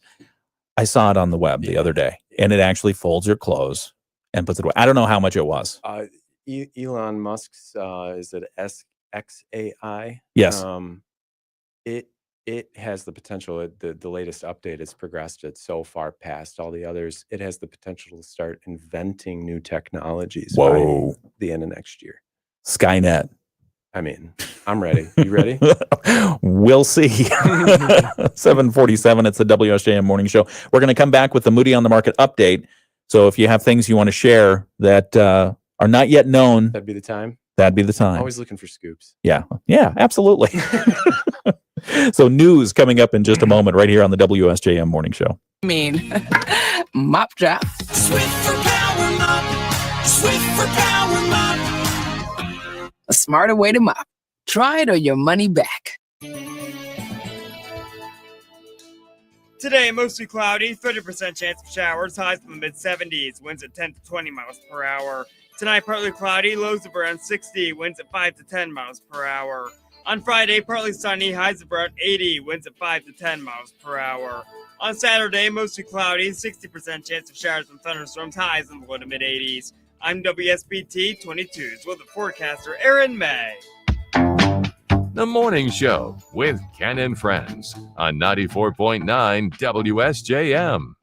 I saw it on the web the other day, and it actually folds your clothes and puts it away. I don't know how much it was. Elon Musk's is it XAI? Yes. It has the potential. The latest update has progressed it so far past all the others. It has the potential to start inventing new technologies by the end of next year. Skynet. I'm ready. You ready? We'll see. 7:47. It's the WSJM Morning Show. We're going to come back with the Moody on the Market update. So if you have things you want to share that are not yet known, that'd be the time. That'd be the time. Always looking for scoops. Yeah, absolutely. So news coming up in just a moment right here on the WSJM Morning Show. Mop drop. Swift for power mop. Swift for power mop. A smarter way to mop. Try it or your money back. Today, mostly cloudy, 30% chance of showers, highs in the mid-70s, winds at 10 to 20 miles per hour. Tonight, partly cloudy, lows of around 60, winds at 5 to 10 miles per hour. On Friday, partly sunny, highs of around 80, winds at 5 to 10 miles per hour. On Saturday, mostly cloudy, 60% chance of showers and thunderstorms, highs in the low to mid-80s. I'm WSBT 22's weather forecaster Aaron May. The Morning Show with Ken and Friends on 94.9 WSJM.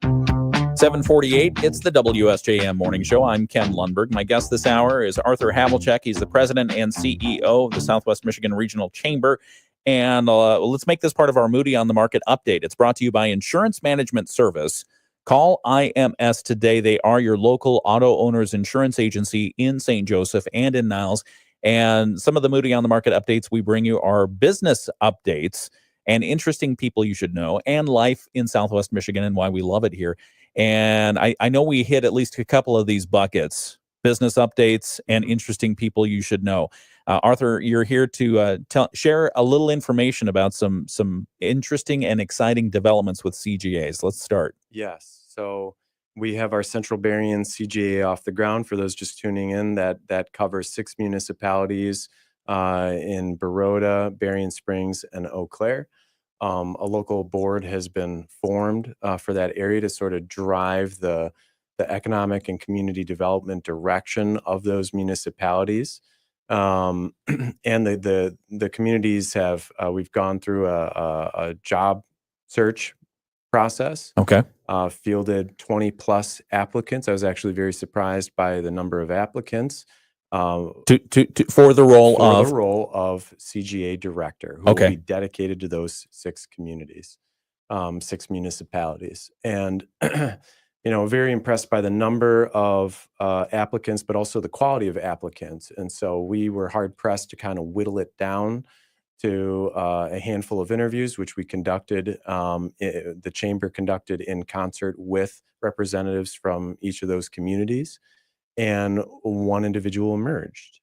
7:48. It's the WSJM Morning Show. I'm Ken Lundberg. My guest this hour is Arthur Havlicek. He's the president and CEO of the Southwest Michigan Regional Chamber. And let's make this part of our Moody on the Market update. It's brought to you by Insurance Management Service. Call IMS today. They are your local auto owners insurance agency in St. Joseph and in Niles. And some of the Moody on the Market updates we bring you are business updates and interesting people you should know, and life in Southwest Michigan and why we love it here. And I know we hit at least a couple of these buckets: business updates and interesting people you should know. Arthur, you're here to share a little information about some interesting and exciting developments with CGAs. Let's start. Yes. So we have our Central Berrien CGA off the ground. For those just tuning in, that covers 6 municipalities in Baroda, Berrien Springs, and Eau Claire. A local board has been formed for that area to sort of drive the economic and community development direction of those municipalities. And the communities have we've gone through a job search process. Okay. Fielded 20 plus applicants. I was actually very surprised by the number of applicants for the role of CGA director, who will be dedicated to those 6 communities, 6 municipalities. And very impressed by the number of applicants, but also the quality of applicants. And so we were hard pressed to kind of whittle it down to a handful of interviews, which we conducted. The chamber conducted in concert with representatives from each of those communities, and one individual emerged.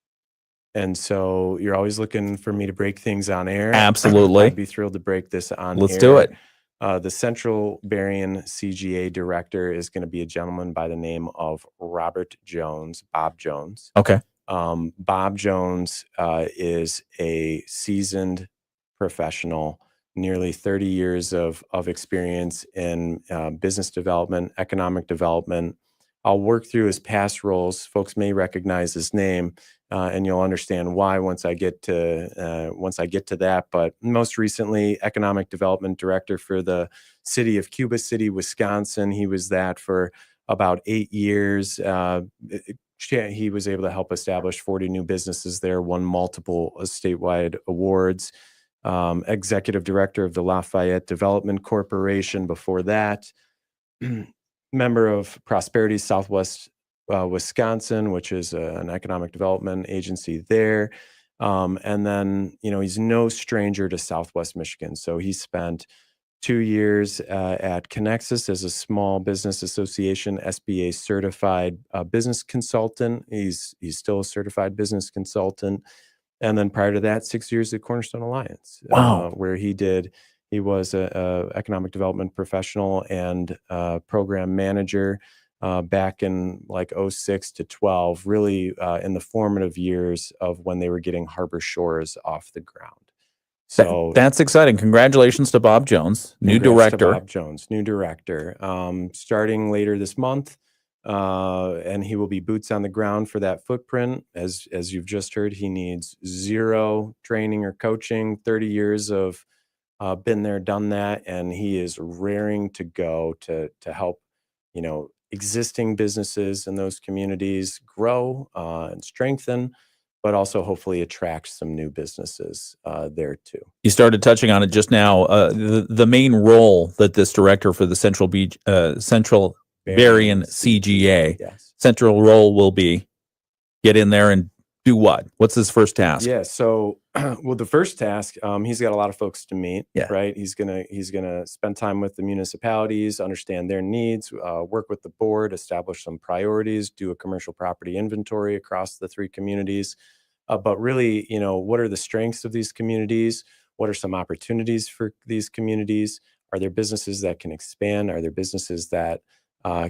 And so you're always looking for me to break things on air. Absolutely. I'd be thrilled to break this on Let's air. do it. The Central Berrien CGA director is going to be a gentleman by the name of Robert Jones, Bob Jones. Okay. Bob Jones is a seasoned professional, nearly 30 years of experience in business development, economic development. I'll work through his past roles. Folks may recognize his name, and you'll understand why once I get to that. But most recently, economic development director for the city of Cuba City, Wisconsin. He was that for about 8 years. He was able to help establish 40 new businesses there, won multiple statewide awards. Executive director of the Lafayette Development Corporation before that. Member of Prosperity Southwest Wisconsin, which is an economic development agency there. And then, he's no stranger to Southwest Michigan. So he spent 2 years at Connexus as a small business association, SBA certified business consultant. He's still a certified business consultant. And then prior to that, 6 years at Cornerstone Alliance, where he was a economic development professional and program manager back in like 06 to 12, really in the formative years of when they were getting Harbor Shores off the ground. So that's exciting. Congratulations to Bob Jones, new director. Bob Jones, new director, starting later this month. And he will be boots on the ground for that footprint. As you've just heard, he needs zero training or coaching, 30 years of been there, done that. And he is raring to go to help, existing businesses in those communities grow and strengthen, but also hopefully attract some new businesses there too. You started touching on it just now. The main role that this director for the Central Berrien CGA, central role will be get in there and do what? What's his first task? Yeah. So, the first task, he's got a lot of folks to meet, yeah. Right? He's gonna spend time with the municipalities, understand their needs, work with the board, establish some priorities, do a commercial property inventory across the 3 communities. But really, what are the strengths of these communities? What are some opportunities for these communities? Are there businesses that can expand? Are there businesses that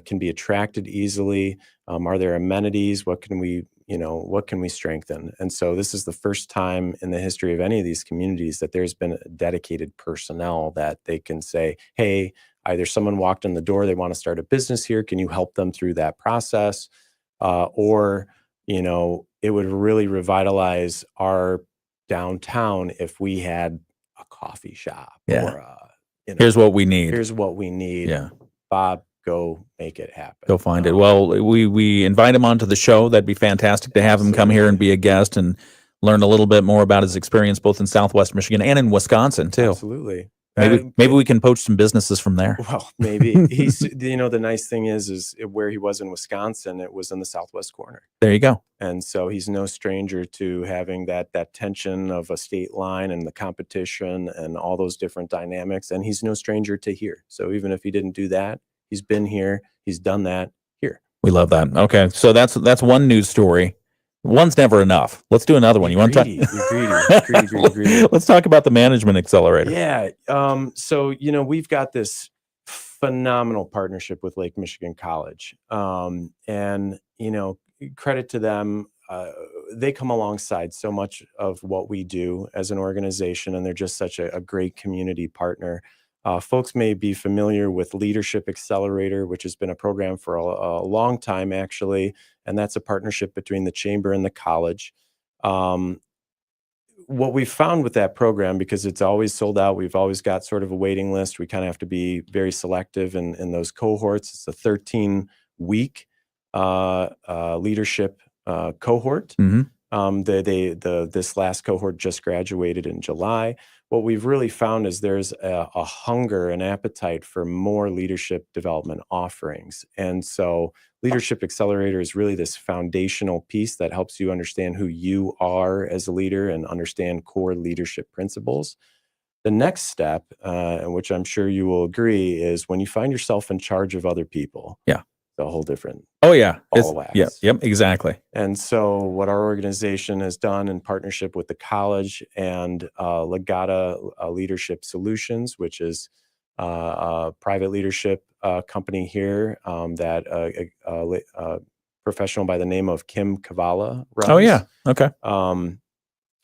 can be attracted easily? Are there amenities? What can we strengthen? And so this is the first time in the history of any of these communities that there's been dedicated personnel that they can say, hey, either someone walked in the door, they want to start a business here. Can you help them through that process? Or, it would really revitalize our downtown if we had a coffee shop or here's what we need. Here's what we need. Yeah. Bob, go make it happen. Go find it. Well, we invite him onto the show. That'd be fantastic to have him come here and be a guest and learn a little bit more about his experience both in Southwest Michigan and in Wisconsin too. Absolutely. Maybe we can poach some businesses from there. Well, maybe he's, the nice thing is where he was in Wisconsin, it was in the southwest corner. There you go. And so he's no stranger to having that tension of a state line and the competition and all those different dynamics. And he's no stranger to here. So even if he didn't do that, he's been here, he's done that here. We love that. Okay. So that's one news story. One's never enough. Let's do another one. You want to talk? Greedy. Let's talk about the management accelerator. Yeah. So, we've got this phenomenal partnership with Lake Michigan College. And, credit to them. They come alongside so much of what we do as an organization, and they're just such a great community partner. Folks may be familiar with Leadership Accelerator, which has been a program for a long time, actually, and that's a partnership between the chamber and the college. What we've found with that program, because it's always sold out, we've always got sort of a waiting list. We kind of have to be very selective in those cohorts. It's a 13-week leadership cohort. This last cohort just graduated in July. What we've really found is there's a hunger and appetite for more leadership development offerings. And so Leadership Accelerator is really this foundational piece that helps you understand who you are as a leader and understand core leadership principles. The next step, which I'm sure you will agree, is when you find yourself in charge of other people. Yeah. It's a whole different ball of wax. Yep, exactly. And so what our organization has done in partnership with the college and Legata Leadership Solutions, which is a private leadership company here that a professional by the name of Kim Kavala runs. Oh, yeah. Okay.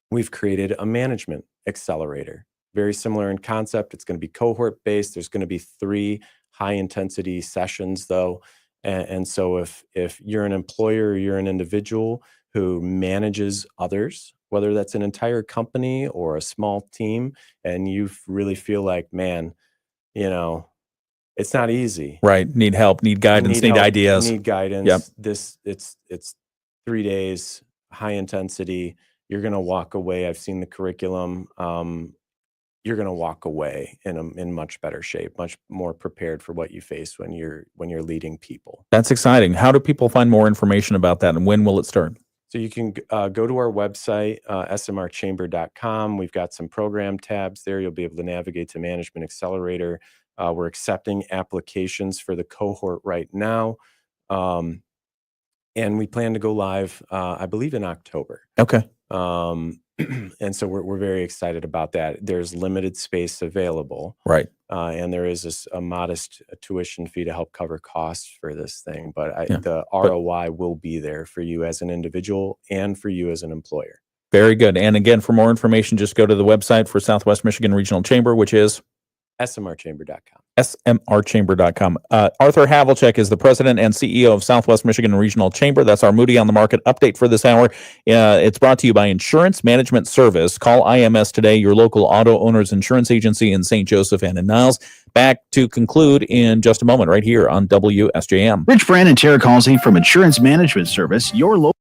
We've created a management accelerator. Very similar in concept. It's going to be cohort based. There's going to be 3 high intensity sessions though. And so if you're an employer or you're an individual who manages others, whether that's an entire company or a small team, and you really feel like, man, it's not easy. Right. Need help, need guidance, need ideas. Need guidance. Yep. It's 3 days, high intensity. You're going to walk away. I've seen the curriculum. You're going to walk away in much better shape, much more prepared for what you face when you're leading people. That's exciting. How do people find more information about that, and when will it start? So you can go to our website, smrchamber.com. We've got some program tabs there. You'll be able to navigate to Management Accelerator. We're accepting applications for the cohort right now. And we plan to go live, I believe, in October. Okay. And so we're very excited about that. There's limited space available. Right. And there is a modest tuition fee to help cover costs for this thing. But the ROI will be there for you as an individual and for you as an employer. Very good. And again, for more information, just go to the website for Southwest Michigan Regional Chamber, which is smrchamber.com. smrchamber.com. Arthur Havlicek is the president and CEO of Southwest Michigan Regional Chamber. That's our Moody on the Market update for this hour. It's brought to you by Insurance Management Service. Call IMS today, your local auto owner's insurance agency in St. Joseph and in Niles. Back to conclude in just a moment right here on WSJM. Rich Brand and Tara Halsey from Insurance Management Service, your local.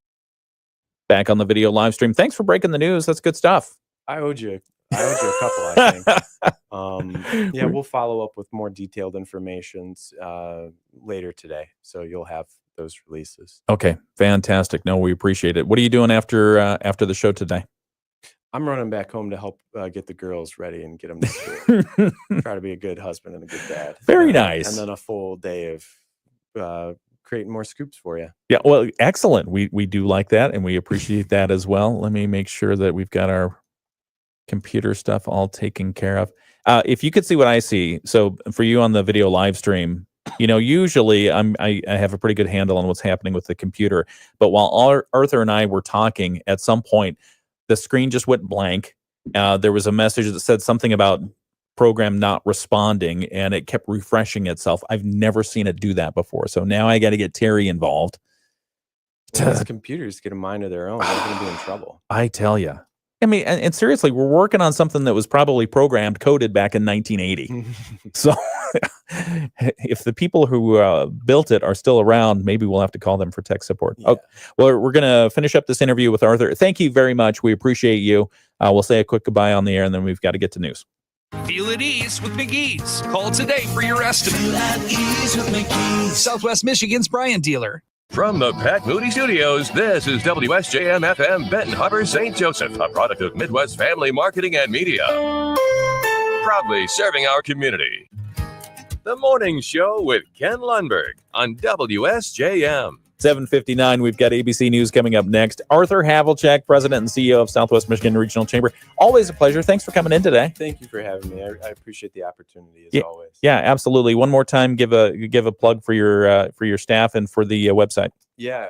Back on the video live stream. Thanks for breaking the news. That's good stuff. I owed you a couple, I think. We'll follow up with more detailed information later today. So you'll have those releases. Okay, fantastic. No, we appreciate it. What are you doing after the show today? I'm running back home to help get the girls ready and get them to school. Try to be a good husband and a good dad. Very nice. And then a full day of creating more scoops for you. Yeah, well, excellent. We do like that, and we appreciate that as well. Let me make sure that we've got our computer stuff all taken care of. If you could see what I see, so for you on the video live stream, usually I have a pretty good handle on what's happening with the computer. But while Arthur and I were talking, at some point, the screen just went blank. There was a message that said something about program not responding, and it kept refreshing itself. I've never seen it do that before. So now I got to get Terry involved. Well, these computers get a mind of their own. They're going to be in trouble. I tell you. I mean, and seriously, we're working on something that was probably coded back in 1980. So if the people who built it are still around, maybe we'll have to call them for tech support. Yeah. Oh, well, we're going to finish up this interview with Arthur. Thank you very much. We appreciate you. We'll say a quick goodbye on the air, and then we've got to get to news. Feel at ease with McGee's. Call today for your estimate. Feel at ease with McGee's. Southwest Michigan's Bryant dealer. From the Pat Moody Studios, this is WSJM FM Benton Harbor, St. Joseph, a product of Midwest Family Marketing and Media. Proudly serving our community. The Morning Show with Ken Lundberg on WSJM. 7:59, we've got ABC News coming up next. Arthur Havlicek, President and CEO of Southwest Michigan Regional Chamber. Always a pleasure. Thanks for coming in today. Thank you for having me. I appreciate the opportunity as always. Yeah, absolutely. One more time, give a plug for your staff and for the website. Yeah,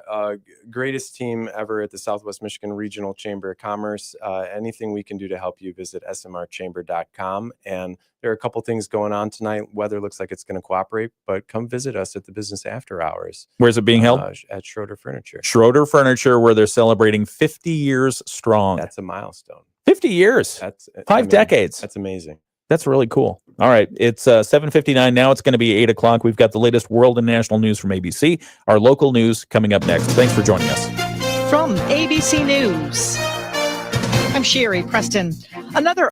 greatest team ever at the Southwest Michigan Regional Chamber of Commerce. Anything we can do to help you, visit smrchamber.com. And there are a couple things going on tonight. Weather looks like it's going to cooperate, but come visit us at the business after hours. Where's it being held? At Schroeder Furniture. Schroeder Furniture, where they're celebrating 50 years strong. That's a milestone. 50 years. That's five decades. That's amazing. That's really cool. All right. It's 7:59 now. It's going to be 8 o'clock. We've got the latest world and national news from ABC. Our local news coming up next. Thanks for joining us. From ABC News, I'm Sherry Preston. Another